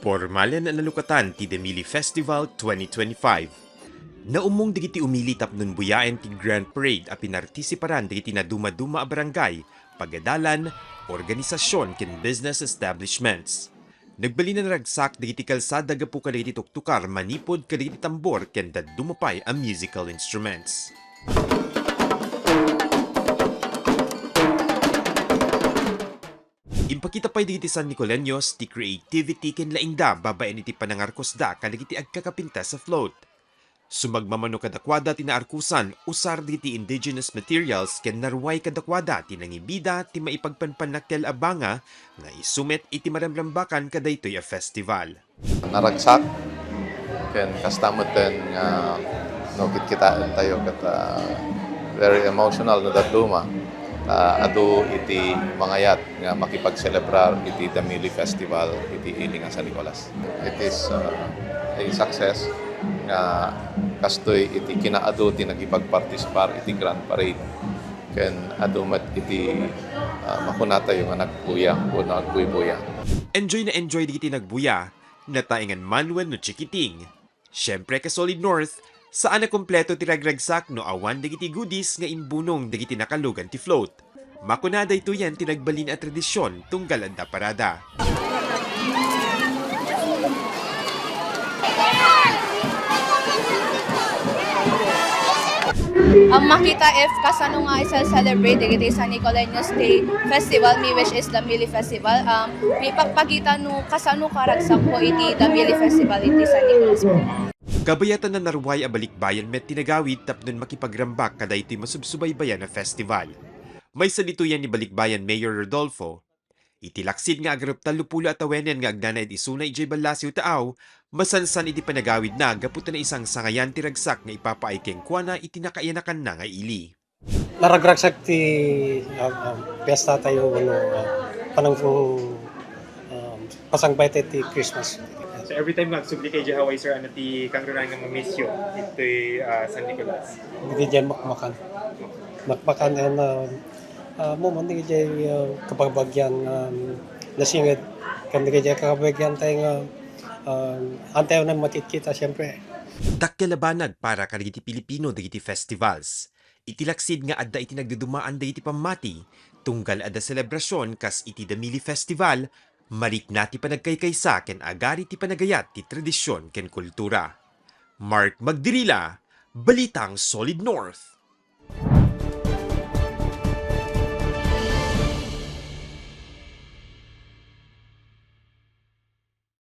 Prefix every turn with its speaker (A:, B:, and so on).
A: Pormalan na nalukatan ti Demili Festival 2025. Naumong digiti umili tapnon buyaen ti Grand Parade a pinartisiparan digiti na dumaduma a barangay, pagadalan, organisasyon ken business establishments. Nagbali na naragsak digiti kalsada gapu kadagiti tuktukar manipod kadagiti tambor ken dadumapay a musical instruments. Impakita pa'y digiti San Nicoleños, ti creativity ken laingda babaen iti panangarkosda kadagiti agkakapinta sa float. Sumagmamano kadakwada ti naarkusan, usar digiti indigenous materials ken narway kadakwada ti nangibida ti maipagpanpanaktel abanga nga isumet iti maramrambakan kadaytoy a festival.
B: Naragsak ken kastamutan nga no kitkitaan tayo kat very emotional na daduma. Ado iti mangayat nga makipagselebrar iti Demili Festival iti iling nga San Nicolas. It is a success nga kastoy iti kinaado ti nagipagpartisipar iti Grand Parade ken adumat iti makunata yung nagbuya o nagbuy-buya.
A: Enjoy na enjoy digiti nagbuya, nataingan Manuel no Chikiting. Syempre ka Solid North, saan na kompleto ti ragragsak no awan digiti goodies nga imbunong digiti nakalugan ti float. Makunada ito yan tinagbalin at tradisyon tunggal anda parada.
C: Makita if kasano nga isa-celebrate digiti San Nicoleños Day Festival, mi which is Demili Festival. May pagpakita no kasano karagsak po iti Demili Festival iti San Nicolas po.
A: Kabayatan na narway a balikbayan met tinagawid tapnon makipagrambak kada ito'y masubsubaybayan na festival. May salituyan ni balikbayan Mayor Rodolfo. Itilaksid nga agrap talupula at awenen nga agnana iti isuna ijay balasyo taaw, masansan iti panagawid na gaputan na isang sangayan tiragsak nga ipapaikeng kuana iti nakayanakan na nga ili.
D: Naragragsak ti piyesta tayo panang pasangbay ti Christmas.
E: So every time magsubli kay Hawaii sir, ano ti kangrunan nga ma-miss yun ito'y San Nicolas?
D: Hindi dyan makmakan. Makmakan mo hindi dyan kapabagyan nasingit. Kandi dyan kapabagyan tayo nga antayo na matitkita siyempre.
A: Dakyalabanag para kadagiti Pilipino dagiti festivals. Itilaksid nga adda iti nagdudumaan dagiti pamati, tunggal adda selebrasyon kas iti Demili Festival, marikna ti panagkaykaysa ken agari ti panagayat ti tradisyon ken kultura. Mark Magdirila, Balitang Solid North.